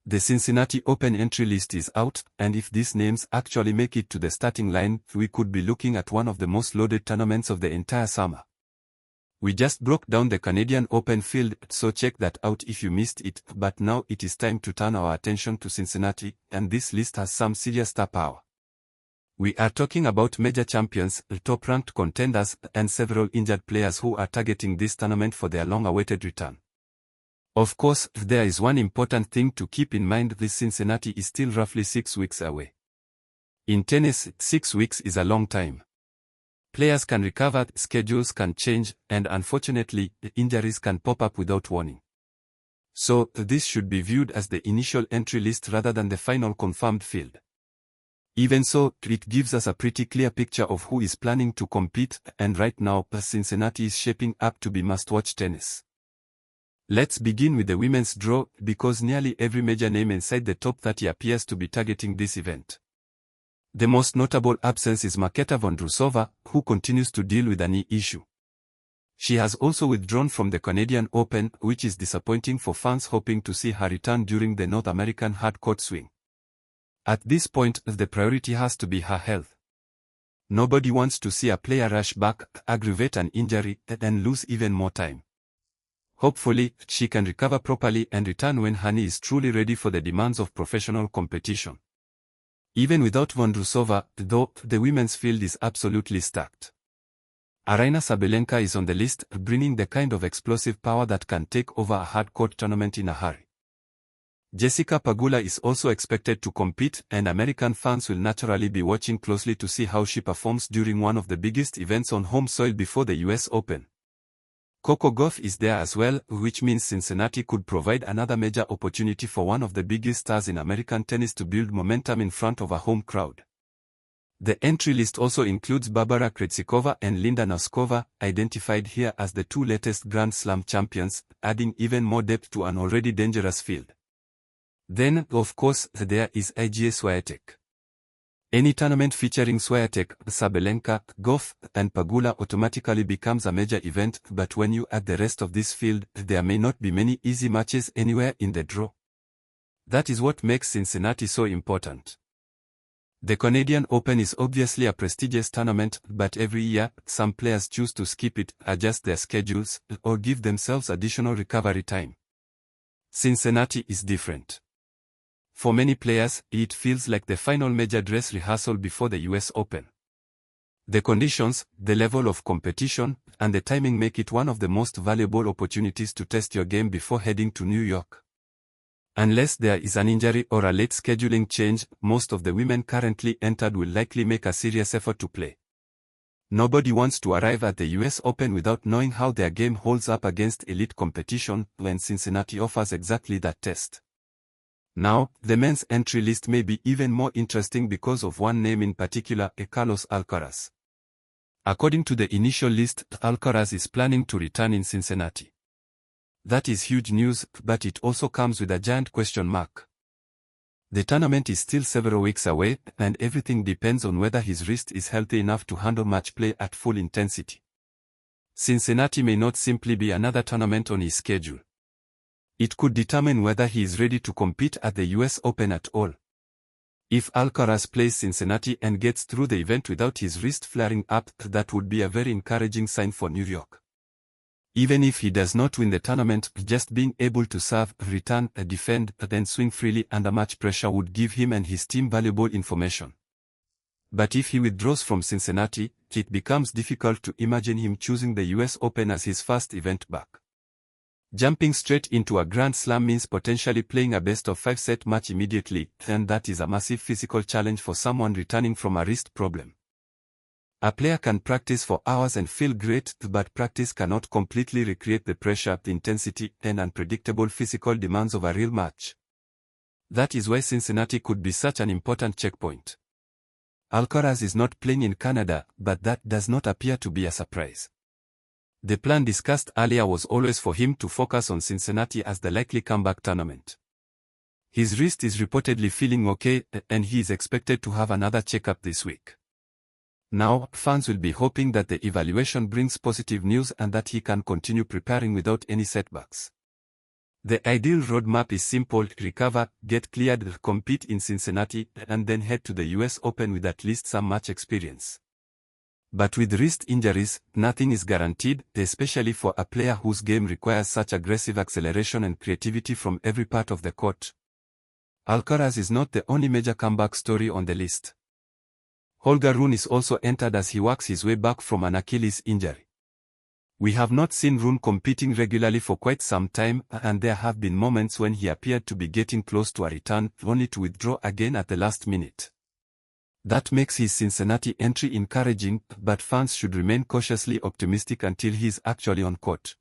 The Cincinnati Open entry list is out, and if these names actually make it to the starting line, we could be looking at one of the most loaded tournaments of the entire summer. We just broke down the Canadian Open field, so check that out if you missed it, but now it is time to turn our attention to Cincinnati, and this list has some serious star power. We are talking about major champions, top-ranked contenders, and several injured players who are targeting this tournament for their long-awaited return. Of course, there is one important thing to keep in mind: this Cincinnati is still roughly 6 weeks away. In tennis, 6 weeks is a long time. Players can recover, schedules can change, and unfortunately, injuries can pop up without warning. So, this should be viewed as the initial entry list rather than the final confirmed field. Even so, it gives us a pretty clear picture of who is planning to compete, and right now, Cincinnati is shaping up to be must-watch tennis. Let's begin with the women's draw, because nearly every major name inside the top 30 appears to be targeting this event. The most notable absence is Marketa Vondrousova, who continues to deal with a knee issue. She has also withdrawn from the Canadian Open, which is disappointing for fans hoping to see her return during the North American hard-court swing. At this point, the priority has to be her health. Nobody wants to see a player rush back, aggravate an injury, and lose even more time. Hopefully, she can recover properly and return when her knee is truly ready for the demands of professional competition. Even without Vondrousova, though, the women's field is absolutely stacked. Aryna Sabalenka is on the list, bringing the kind of explosive power that can take over a hard-court tournament in a hurry. Jessica Pegula is also expected to compete, and American fans will naturally be watching closely to see how she performs during one of the biggest events on home soil before the US Open. Coco Gauff is there as well, which means Cincinnati could provide another major opportunity for one of the biggest stars in American tennis to build momentum in front of a home crowd. The entry list also includes Barbara Krejcikova and Linda Noskova, identified here as the two latest Grand Slam champions, adding even more depth to an already dangerous field. Then, of course, there is Iga Swiatek. Any tournament featuring Swiatek, Sabalenka, Gauff, and Pegula automatically becomes a major event, but when you add the rest of this field, there may not be many easy matches anywhere in the draw. That is what makes Cincinnati so important. The Canadian Open is obviously a prestigious tournament, but every year, some players choose to skip it, adjust their schedules, or give themselves additional recovery time. Cincinnati is different. For many players, it feels like the final major dress rehearsal before the US Open. The conditions, the level of competition, and the timing make it one of the most valuable opportunities to test your game before heading to New York. Unless there is an injury or a late scheduling change, most of the women currently entered will likely make a serious effort to play. Nobody wants to arrive at the US Open without knowing how their game holds up against elite competition, when Cincinnati offers exactly that test. Now, the men's entry list may be even more interesting because of one name in particular, Carlos Alcaraz. According to the initial list, Alcaraz is planning to return in Cincinnati. That is huge news, but it also comes with a giant question mark. The tournament is still several weeks away, and everything depends on whether his wrist is healthy enough to handle match play at full intensity. Cincinnati may not simply be another tournament on his schedule. It could determine whether he is ready to compete at the US Open at all. If Alcaraz plays Cincinnati and gets through the event without his wrist flaring up, that would be a very encouraging sign for New York. Even if he does not win the tournament, just being able to serve, return, defend, then swing freely under match pressure would give him and his team valuable information. But if he withdraws from Cincinnati, it becomes difficult to imagine him choosing the US Open as his first event back. Jumping straight into a Grand Slam means potentially playing a best-of-5 set match immediately, and that is a massive physical challenge for someone returning from a wrist problem. A player can practice for hours and feel great, but practice cannot completely recreate the pressure, the intensity, and unpredictable physical demands of a real match. That is why Cincinnati could be such an important checkpoint. Alcaraz is not playing in Canada, but that does not appear to be a surprise. The plan discussed earlier was always for him to focus on Cincinnati as the likely comeback tournament. His wrist is reportedly feeling okay, and he is expected to have another checkup this week. Now, fans will be hoping that the evaluation brings positive news and that he can continue preparing without any setbacks. The ideal roadmap is simple: recover, get cleared, compete in Cincinnati, and then head to the US Open with at least some match experience. But with wrist injuries, nothing is guaranteed, especially for a player whose game requires such aggressive acceleration and creativity from every part of the court. Alcaraz is not the only major comeback story on the list. Holger Rune is also entered as he works his way back from an Achilles injury. We have not seen Rune competing regularly for quite some time, and there have been moments when he appeared to be getting close to a return, only to withdraw again at the last minute. That makes his Cincinnati entry encouraging, but fans should remain cautiously optimistic until he is actually on court.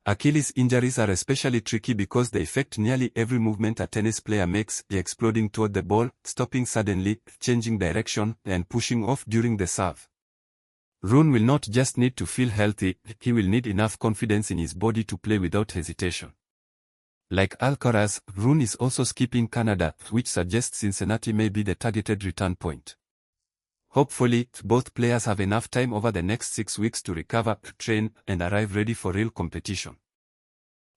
Achilles injuries are especially tricky because they affect nearly every movement a tennis player makes, exploding toward the ball, stopping suddenly, changing direction, and pushing off during the serve. Rune will not just need to feel healthy, he will need enough confidence in his body to play without hesitation. Like Alcaraz, Rune is also skipping Canada, which suggests Cincinnati may be the targeted return point. Hopefully, both players have enough time over the next 6 weeks to recover, train, and arrive ready for real competition.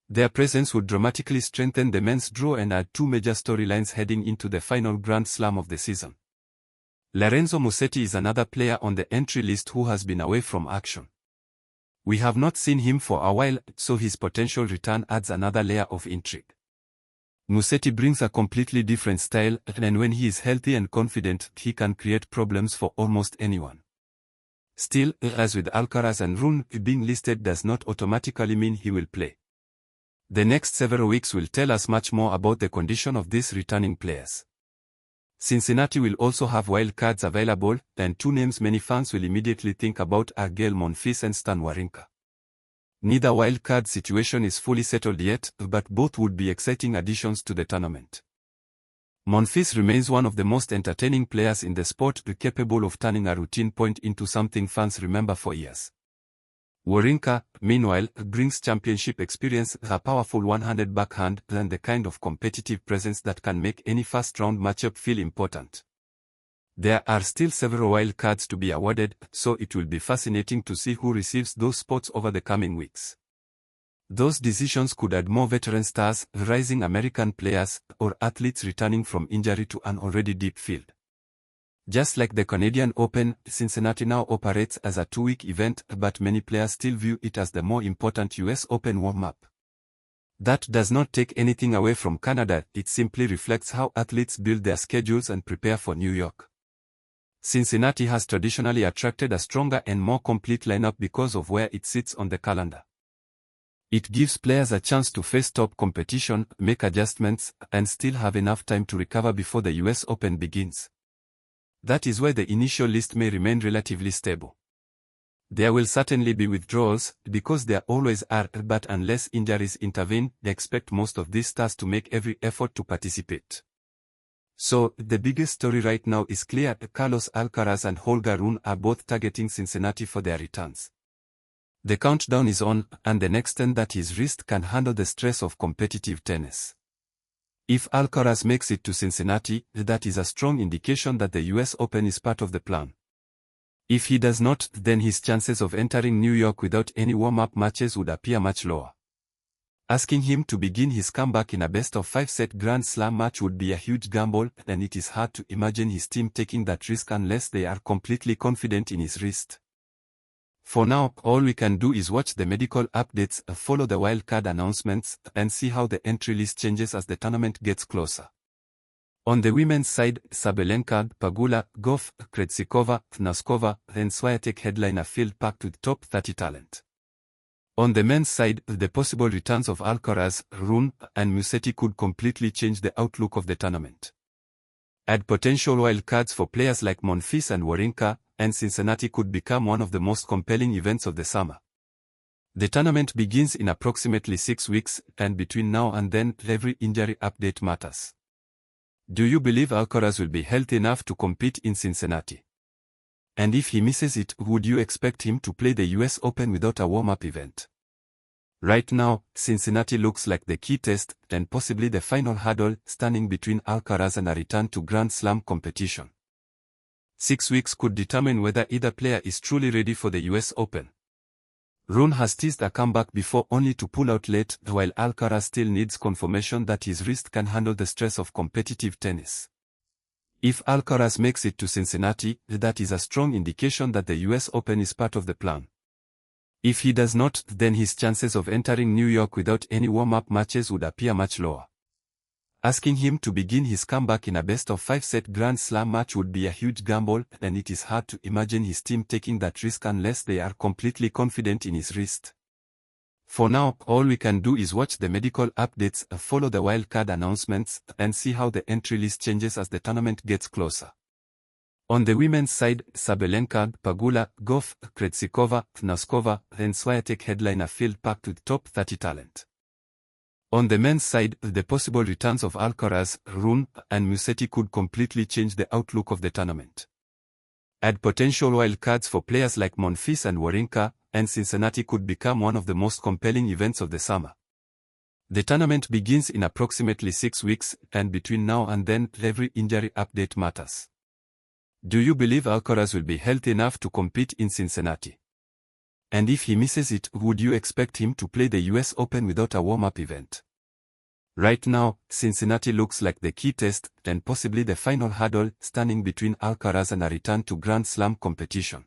Their presence would dramatically strengthen the men's draw and add two major storylines heading into the final Grand Slam of the season. Lorenzo Musetti is another player on the entry list who has been away from action. We have not seen him for a while, so his potential return adds another layer of intrigue. Musetti brings a completely different style, and when he is healthy and confident, he can create problems for almost anyone. Still, as with Alcaraz and Rune, being listed does not automatically mean he will play. The next several weeks will tell us much more about the condition of these returning players. Cincinnati will also have wild cards available, and two names many fans will immediately think about are Gael Monfils and Stan Wawrinka. Neither wild card situation is fully settled yet, but both would be exciting additions to the tournament. Monfils remains one of the most entertaining players in the sport, capable of turning a routine point into something fans remember for years. Wawrinka, meanwhile, brings championship experience, a powerful one-handed backhand, and the kind of competitive presence that can make any first-round matchup feel important. There are still several wild cards to be awarded, so it will be fascinating to see who receives those spots over the coming weeks. Those decisions could add more veteran stars, rising American players, or athletes returning from injury to an already deep field. Just like the Canadian Open, Cincinnati now operates as a 2-week event, but many players still view it as the more important US Open warm-up. That does not take anything away from Canada, it simply reflects how athletes build their schedules and prepare for New York. Cincinnati has traditionally attracted a stronger and more complete lineup because of where it sits on the calendar. It gives players a chance to face top competition, make adjustments, and still have enough time to recover before the US Open begins. That is why the initial list may remain relatively stable. There will certainly be withdrawals, because there always are, but unless injuries intervene, expect most of these stars to make every effort to participate. So, the biggest story right now is clear: Carlos Alcaraz and Holger Rune are both targeting Cincinnati for their returns. The countdown is on, and the next time that his wrist can handle the stress of competitive tennis. If Alcaraz makes it to Cincinnati, that is a strong indication that the US Open is part of the plan. If he does not, then his chances of entering New York without any warm-up matches would appear much lower. Asking him to begin his comeback in a best-of-5-set Grand Slam match would be a huge gamble, and it is hard to imagine his team taking that risk unless they are completely confident in his wrist. For now, all we can do is watch the medical updates, follow the wildcard announcements, and see how the entry list changes as the tournament gets closer. On the women's side, Sabalenka, Pagula, Goff, Krejcikova, Noskova, and Swiatek headline a field packed with top 30 talent. On the men's side, the possible returns of Alcaraz, Rune, and Musetti could completely change the outlook of the tournament. Add potential wildcards for players like Monfils and Wawrinka, and Cincinnati could become one of the most compelling events of the summer. The tournament begins in approximately 6 weeks, and between now and then, every injury update matters. Do you believe Alcaraz will be healthy enough to compete in Cincinnati? And if he misses it, would you expect him to play the US Open without a warm-up event? Right now, Cincinnati looks like the key test, and possibly the final hurdle, standing between Alcaraz and a return to Grand Slam competition. 6 weeks could determine whether either player is truly ready for the US Open. Rune has teased a comeback before only to pull out late, while Alcaraz still needs confirmation that his wrist can handle the stress of competitive tennis. If Alcaraz makes it to Cincinnati, that is a strong indication that the US Open is part of the plan. If he does not, then his chances of entering New York without any warm-up matches would appear much lower. Asking him to begin his comeback in a best-of-5-set Grand Slam match would be a huge gamble, and it is hard to imagine his team taking that risk unless they are completely confident in his wrist. For now, all we can do is watch the medical updates, follow the wildcard announcements, and see how the entry list changes as the tournament gets closer. On the women's side, Sabalenka, Pegula, Goff, Krejcikova, Noskova, and Swiatek headline a field packed with top 30 talent. On the men's side, the possible returns of Alcaraz, Rune, and Musetti could completely change the outlook of the tournament. Add potential wildcards for players like Monfils and Wawrinka, and Cincinnati could become one of the most compelling events of the summer. The tournament begins in approximately 6 weeks, and between now and then, every injury update matters. Do you believe Alcaraz will be healthy enough to compete in Cincinnati? And if he misses it, would you expect him to play the US Open without a warm-up event? Right now, Cincinnati looks like the key test, and possibly the final hurdle, standing between Alcaraz and a return to Grand Slam competition.